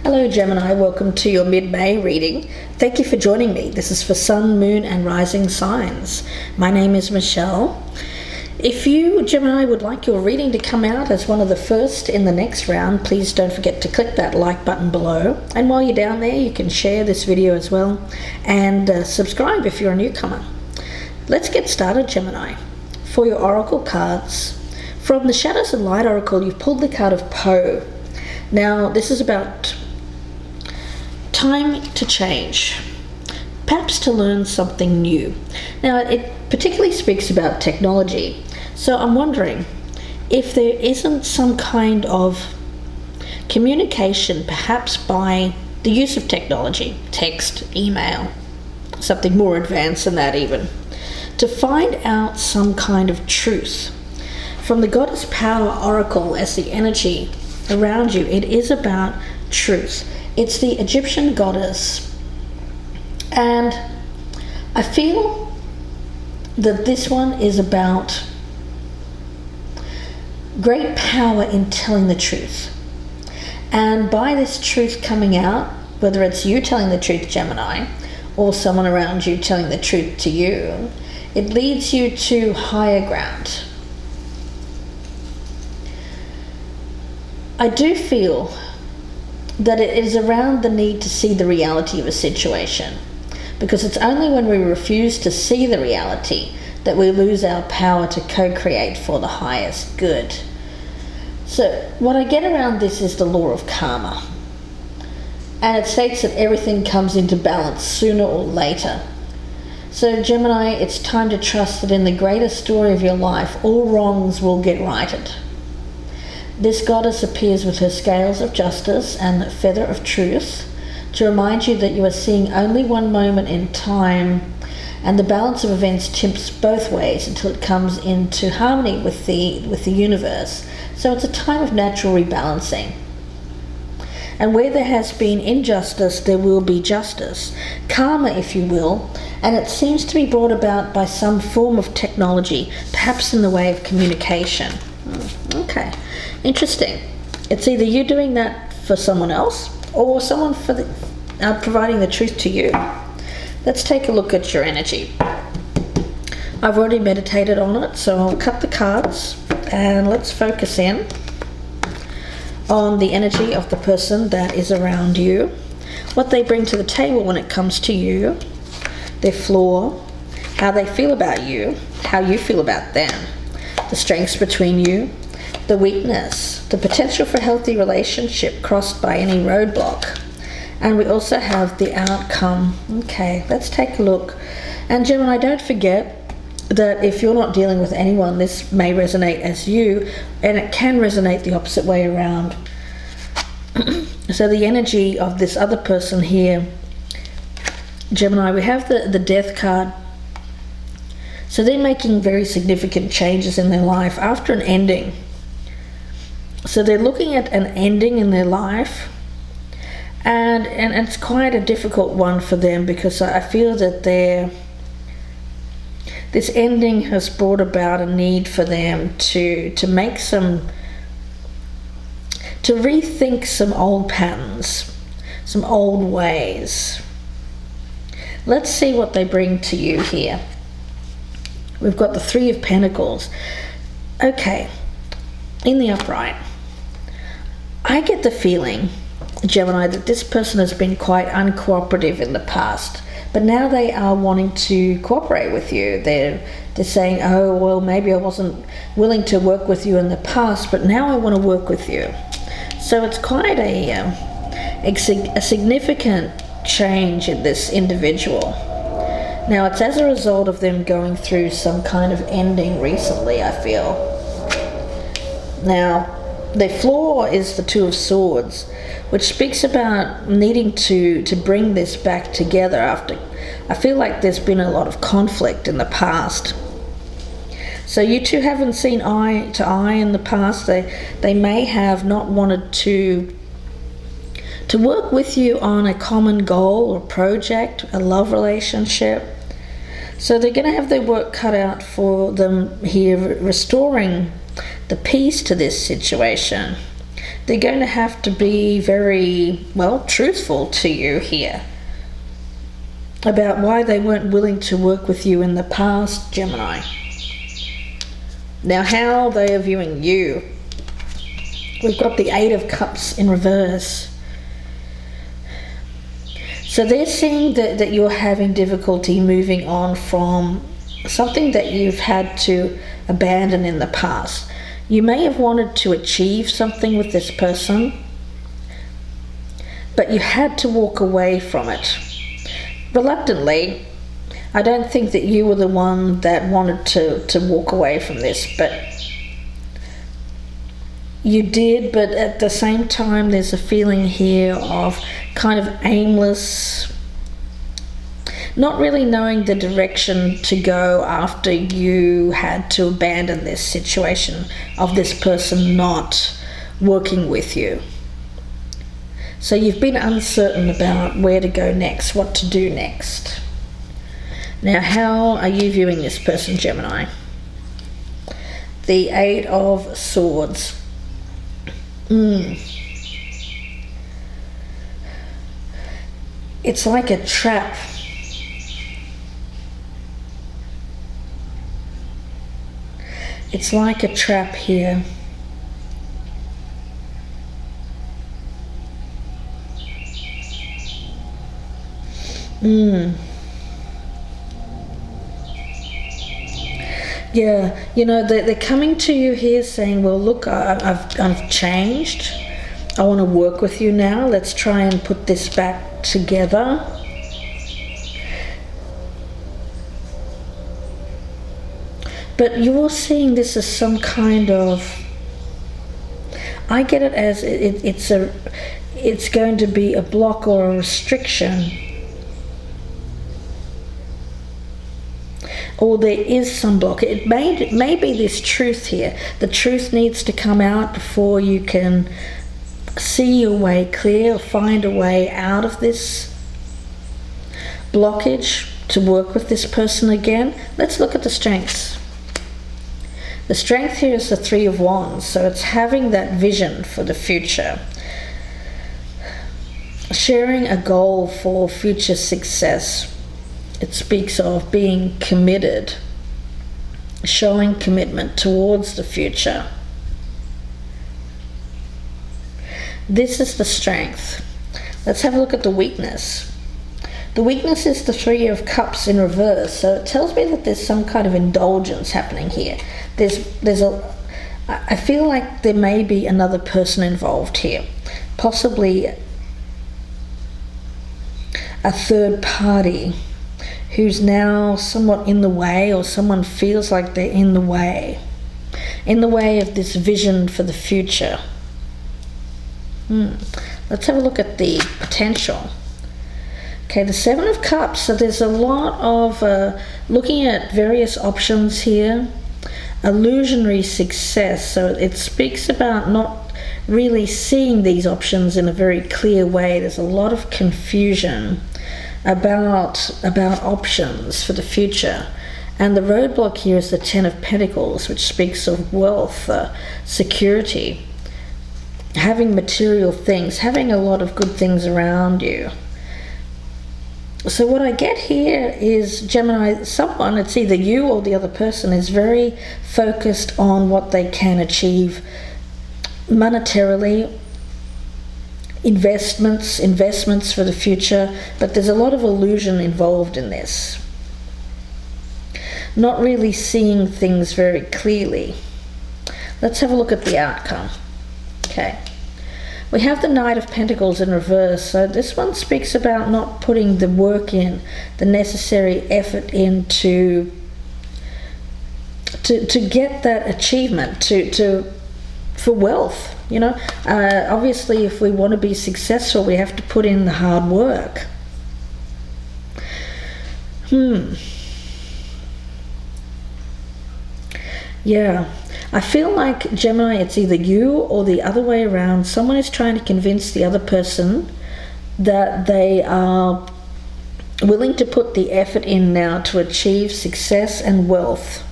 Hello Gemini, welcome to your mid-May reading. Thank you for joining me. This is for Sun, Moon and Rising signs. My name is Michelle. If you, Gemini, would like your reading to come out as one of the first in the next round, please don't forget to click that like button below. And while you're down there, you can share this video as well and subscribe if you're a newcomer. Let's get started, Gemini. For your oracle cards, from the Shadows and Light Oracle, you've pulled the card of Poe. Now, this is about time to change, perhaps to learn something new. Now, it particularly speaks about technology, so I'm wondering if there isn't some kind of communication, perhaps by the use of technology, text, email, something more advanced than that even, to find out some kind of truth. From the Goddess Power Oracle as the energy around you, it is about truth. It's the Egyptian goddess, and I feel that this one is about great power in telling the truth. And by this truth coming out, whether it's you telling the truth, Gemini, or someone around you telling the truth to you, it leads you to higher ground. I do feel that it is around the need to see the reality of a situation, because it's only when we refuse to see the reality that we lose our power to co-create for the highest good. So what I get around this is the law of karma, and it states that everything comes into balance sooner or later. So Gemini, it's time to trust that in the greater story of your life, all wrongs will get righted. This goddess appears with her scales of justice and feather of truth to remind you that you are seeing only one moment in time, and the balance of events tips both ways until it comes into harmony with the universe. So it's a time of natural rebalancing. And where there has been injustice, there will be justice. Karma, if you will, and it seems to be brought about by some form of technology, perhaps in the way of communication. Okay, interesting. It's either you doing that for someone else or someone for providing the truth to you. Let's take a look at your energy. I've already meditated on it, so I'll cut the cards and let's focus in on the energy of the person that is around you, what they bring to the table when it comes to you, their flaw, how they feel about you, how you feel about them, the strengths between you, the weakness, the potential for a healthy relationship crossed by any roadblock. And we also have the outcome. Okay, let's take a look. And Gemini, don't forget that if you're not dealing with anyone, this may resonate as you, and it can resonate the opposite way around. So the energy of this other person here, Gemini, we have the Death card. So they're making very significant changes in their life after an ending. So they're looking at an ending in their life, and it's quite a difficult one for them, because I feel that this ending has brought about a need for them to make to rethink some old patterns, some old ways. Let's see what they bring to you here. We've got the Three of Pentacles. Okay, in the upright, I get the feeling, Gemini, that this person has been quite uncooperative in the past, but now they are wanting to cooperate with you. They're saying, oh, well, maybe I wasn't willing to work with you in the past, but now I want to work with you. So it's quite a significant change in this individual. Now, it's as a result of them going through some kind of ending recently, I feel. Now, their flaw is the Two of Swords, which speaks about needing to bring this back together after, I feel like there's been a lot of conflict in the past. So you two haven't seen eye to eye in the past. They may have not wanted to work with you on a common goal or project, a love relationship. So they're going to have their work cut out for them here, restoring the peace to this situation. they're going to have to be very, well, truthful to you here about why they weren't willing to work with you in the past, Gemini. Now, how they are viewing you. We've got the Eight of Cups in reverse. So they're seeing that you're having difficulty moving on from something that you've had to abandon in the past. You may have wanted to achieve something with this person, but you had to walk away from it. Reluctantly. I don't think that you were the one that wanted to walk away from this, but you did. But at the same time, there's a feeling here of kind of aimless, not really knowing the direction to go after you had to abandon this situation of this person not working with you. So you've been uncertain about where to go next, what to do next. Now, how are you viewing this person, Gemini? The Eight of Swords. It's like a trap. It's like a trap here. Yeah, you know, they're coming to you here saying, well, look, I've changed. I want to work with you now. Let's try and put this back together. But you're seeing this as some kind of, I get it as it's going to be a block or a restriction. Or there is some block. It may be this truth here. The truth needs to come out before you can see your way clear, or find a way out of this blockage to work with this person again. Let's look at the strengths. The strength here is the Three of Wands, so it's having that vision for the future. Sharing a goal for future success. It speaks of being committed, showing commitment towards the future. This is the strength. Let's have a look at the weakness. The weakness is the Three of Cups in reverse, so it tells me that there's some kind of indulgence happening here. I feel like there may be another person involved here, possibly a third party who's now somewhat in the way, or someone feels like they're in the way of this vision for the future. Let's have a look at the potential. Okay, the Seven of Cups, so there's a lot of looking at various options here. Illusionary success, so it speaks about not really seeing these options in a very clear way. There's a lot of confusion about options for the future. And the roadblock here is the Ten of Pentacles, which speaks of wealth, security, having material things, having a lot of good things around you. So what I get here is, Gemini, someone, it's either you or the other person, is very focused on what they can achieve monetarily, investments for the future, but there's a lot of illusion involved in this. Not really seeing things very clearly. Let's have a look at the outcome. Okay. We have the Knight of Pentacles in reverse, so this one speaks about not putting the work in, the necessary effort in to get that achievement, for wealth. You know, obviously if we want to be successful, we have to put in the hard work. Yeah, I feel like, Gemini, it's either you or the other way around. Someone is trying to convince the other person that they are willing to put the effort in now to achieve success and wealth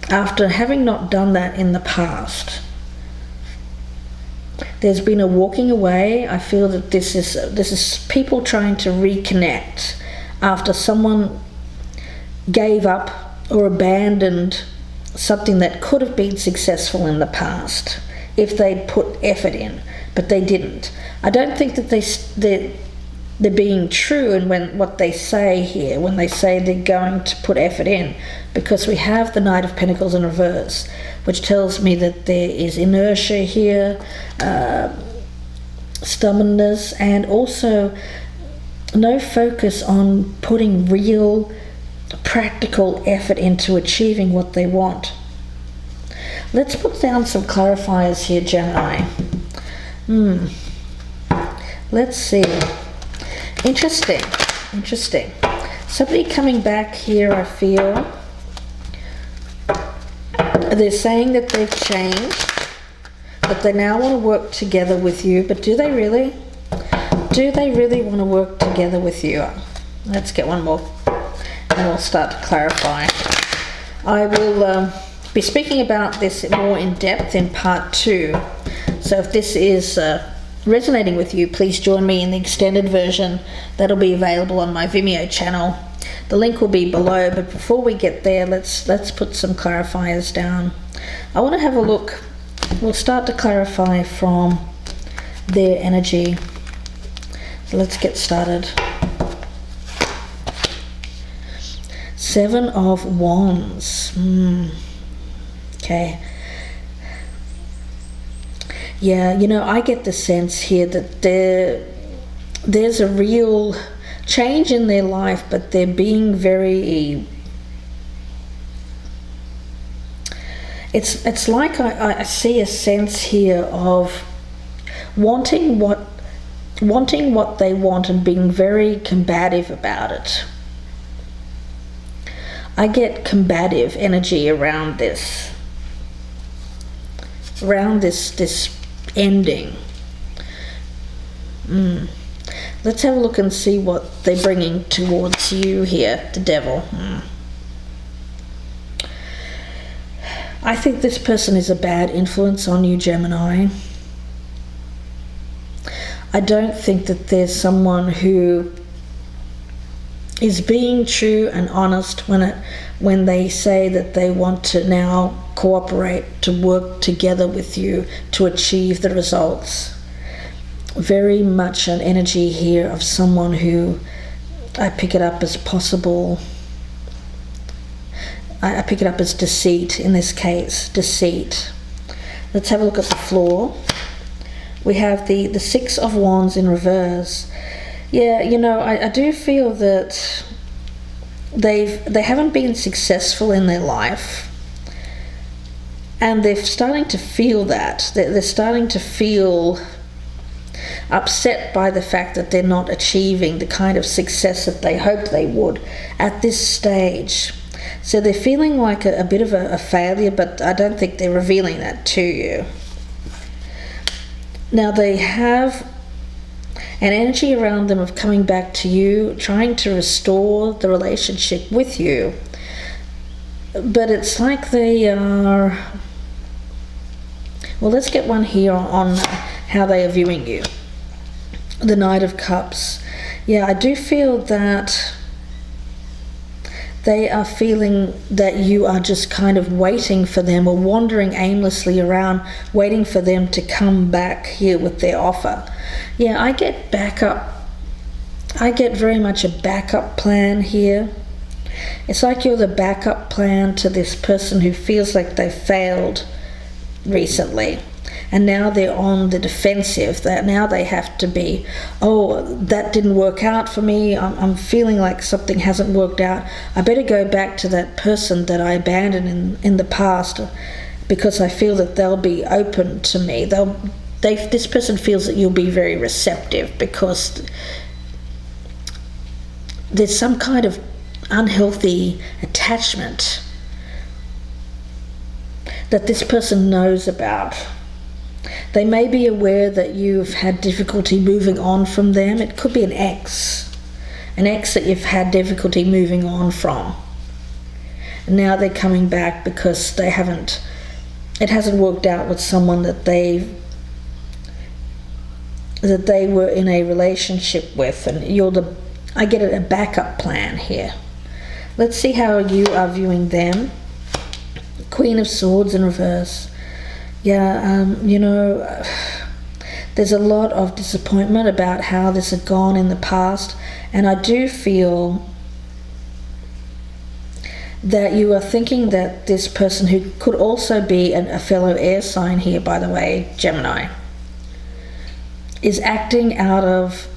after having not done that in the past. There's been a walking away. I feel that this is people trying to reconnect after someone gave up or abandoned something that could have been successful in the past if they'd put effort in, but they didn't. I don't think that they're being true in what they say here when they say they're going to put effort in, because we have the Knight of Pentacles in reverse, which tells me that there is inertia here, stubbornness, and also no focus on putting real practical effort into achieving what they want. Let's put down some clarifiers here, Gemini. Let's see. Interesting. Somebody coming back here, I feel. They're saying that they've changed, but they now want to work together with you. But do they really? Do they really want to work together with you? Let's get one more, and we'll start to clarify. I will be speaking about this more in depth in part 2. So if this is resonating with you, please join me in the extended version that'll be available on my Vimeo channel. The link will be below, but before we get there, let's put some clarifiers down. I want to have a look. We'll start to clarify from their energy. So let's get started. 7 of Wands. Okay. Yeah, I get the sense here that there's a real change in their life, but they're being very... It's like I see a sense here of wanting what they want and being very combative about it. I get combative energy around this ending. Let's have a look and see what they're bringing towards you here, the Devil. I think this person is a bad influence on you, Gemini. I don't think that there's someone who is being true and honest when they say that they want to now cooperate, to work together with you to achieve the results. Very much an energy here of someone who I pick it up as possible. I pick it up as deceit in this case, deceit. Let's have a look at the floor. We have the 6 of Wands in reverse. Yeah, I do feel that they haven't been successful in their life, and they're starting to feel that. They're starting to feel upset by the fact that they're not achieving the kind of success that they hoped they would at this stage. So they're feeling like a bit of a failure, but I don't think they're revealing that to you. Now they have an energy around them of coming back to you, trying to restore the relationship with you. But it's like they are... Well, let's get one here on how they are viewing you. The Knight of Cups. Yeah, I do feel that they are feeling that you are just kind of waiting for them, or wandering aimlessly around, waiting for them to come back here with their offer. Yeah, I get backup. I get very much a backup plan here. It's like you're the backup plan to this person who feels like they failed recently, and now they're on the defensive. That now they have to be, oh, that didn't work out for me. I'm feeling like something hasn't worked out. I better go back to that person that I abandoned in the past, because I feel that they'll be open to me. This person feels that you'll be very receptive, because there's some kind of unhealthy attachment that this person knows about. They may be aware that you've had difficulty moving on from them. It could be an ex that you've had difficulty moving on from. And now they're coming back because it hasn't worked out with someone that they've that they were in a relationship with, and I get a backup plan here. Let's see how you are viewing them. Queen of Swords in reverse. Yeah, there's a lot of disappointment about how this had gone in the past, and I do feel that you are thinking that this person, who could also be a fellow air sign here, by the way, Gemini, is acting out of,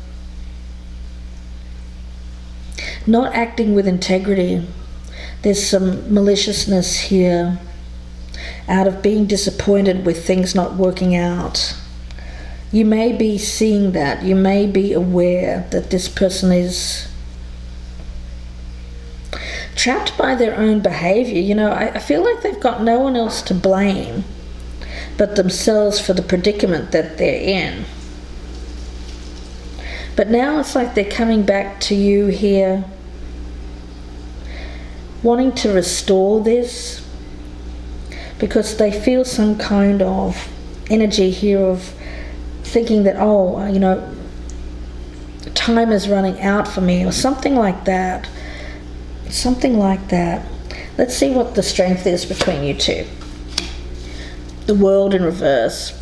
not acting with integrity. There's some maliciousness here, out of being disappointed with things not working out. You may be seeing that. You may be aware that this person is trapped by their own behavior. I feel like they've got no one else to blame but themselves for the predicament that they're in. But now it's like they're coming back to you here, wanting to restore this, because they feel some kind of energy here of thinking that, time is running out for me, or something like that. Something like that. Let's see what the strength is between you two. The World in reverse.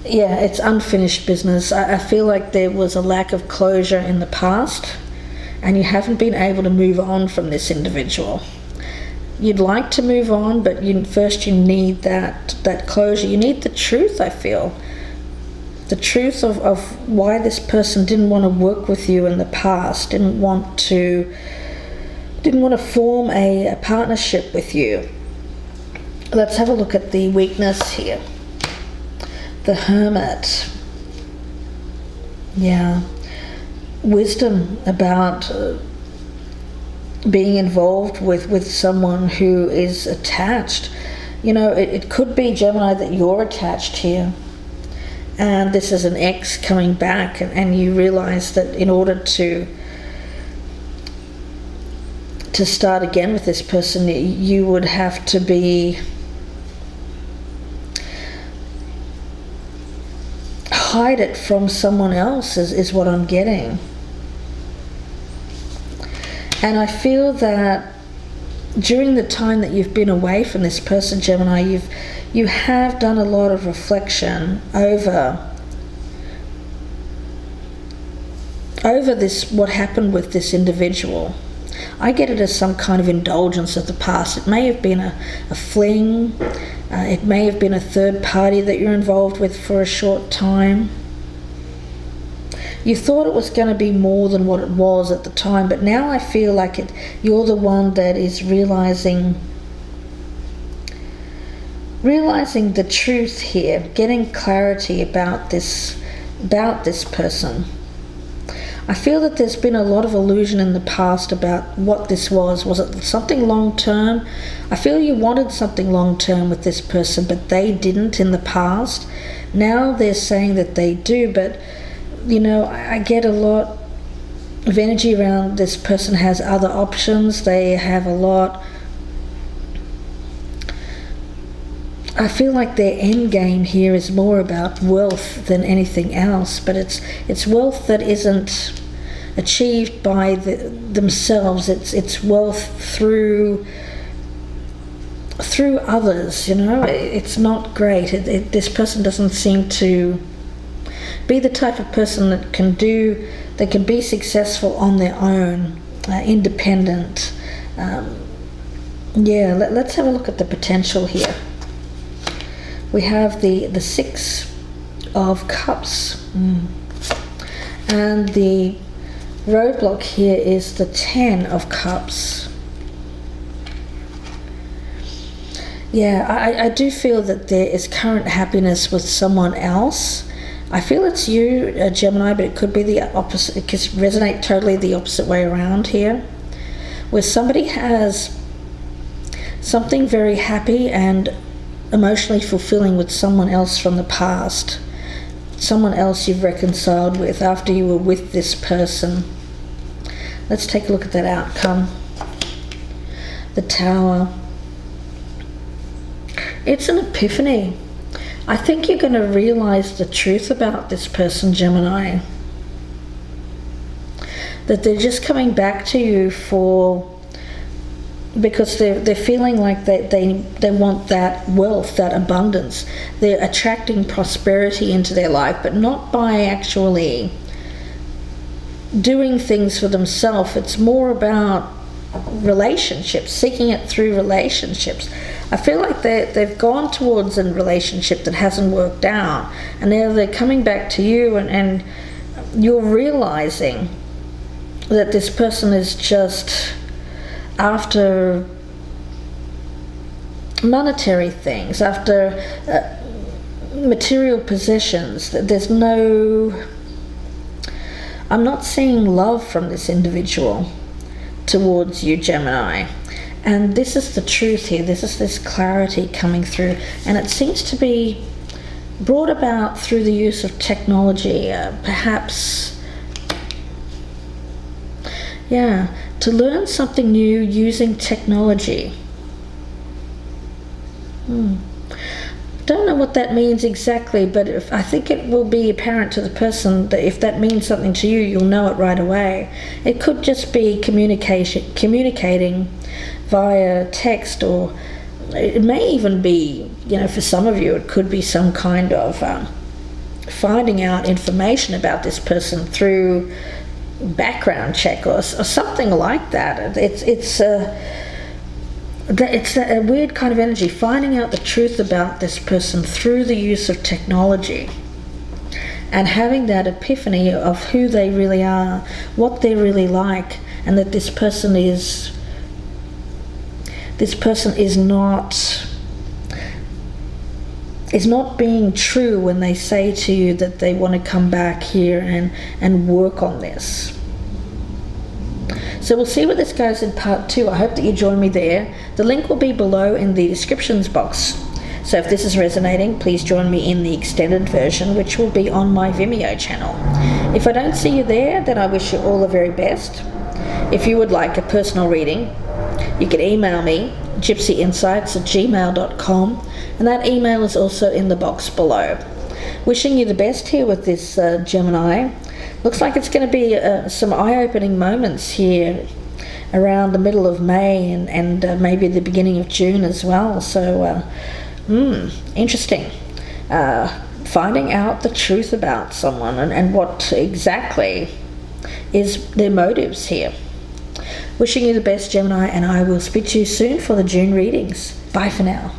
Yeah, it's unfinished business. I feel like there was a lack of closure in the past, and you haven't been able to move on from this individual. You'd like to move on, but first you need that closure. You need the truth, I feel. The truth of why this person didn't want to work with you in the past, didn't want to form a partnership with you. Let's have a look at the weakness here. The Hermit. Yeah. Wisdom about being involved with someone who is attached. It could be, Gemini, that you're attached here, and this is an ex coming back, and you realize that in order to start again with this person, you would have to hide it from someone else, is what I'm getting. And I feel that during the time that you've been away from this person, Gemini, you have done a lot of reflection over this, what happened with this individual. I get it as some kind of indulgence of the past. It may have been a fling. It may have been a third party that you're involved with for a short time. You thought it was going to be more than what it was at the time, but now I feel like you're the one that is realizing the truth here, getting clarity about this person. I feel that there's been a lot of illusion in the past about what this was. Was it something long-term? I feel you wanted something long-term with this person, but they didn't in the past. Now they're saying that they do, but I get a lot of energy around this person has other options. They have a lot. I feel like their end game here is more about wealth than anything else, but it's wealth that isn't achieved by themselves. It's wealth through others. It's not great. This person doesn't seem to be the type of person that can be successful on their own, independent. Let's have a look at the potential here. We have the Six of Cups, and the roadblock here is the Ten of Cups. Yeah, I do feel that there is current happiness with someone else. I feel it's you, Gemini, but it could be the opposite. It could resonate totally the opposite way around here, where somebody has something very happy and emotionally fulfilling with someone else from the past, someone else you've reconciled with after you were with this person. Let's take a look at that outcome. The Tower. It's an epiphany. I think you're going to realize the truth about this person, Gemini. That they're just coming back to you because they're feeling like they want that wealth, that abundance. They're attracting prosperity into their life, but not by actually doing things for themselves. It's more about relationships, seeking it through relationships. I feel like they've gone towards a relationship that hasn't worked out, and now they're coming back to you, and you're realizing that this person is just after monetary things, after material possessions. I'm not seeing love from this individual towards you, Gemini. And this is the truth here. This is this clarity coming through. And it seems to be brought about through the use of technology, perhaps, to learn something new using technology. Don't know what that means exactly, but I think it will be apparent to the person that if that means something to you, you'll know it right away. It could just be communicating via text, or it may even be, for some of you, it could be some kind of finding out information about this person through background check or something like that. It's a weird kind of energy, finding out the truth about this person through the use of technology, and having that epiphany of who they really are, what they're really like, and that this person is not being true when they say to you that they want to come back here and work on this. So we'll see where this goes in part 2. I hope that you join me there. The link will be below in the descriptions box. So if this is resonating, please join me in the extended version, which will be on my Vimeo channel. If I don't see you there, then I wish you all the very best. If you would like a personal reading, you can email me, gypsyinsights@gmail.com, and that email is also in the box below. Wishing you the best here with this Gemini. Looks like it's going to be some eye-opening moments here around the middle of May and maybe the beginning of June as well. So, interesting. Finding out the truth about someone and what exactly is their motives here. Wishing you the best, Gemini, and I will speak to you soon for the June readings. Bye for now.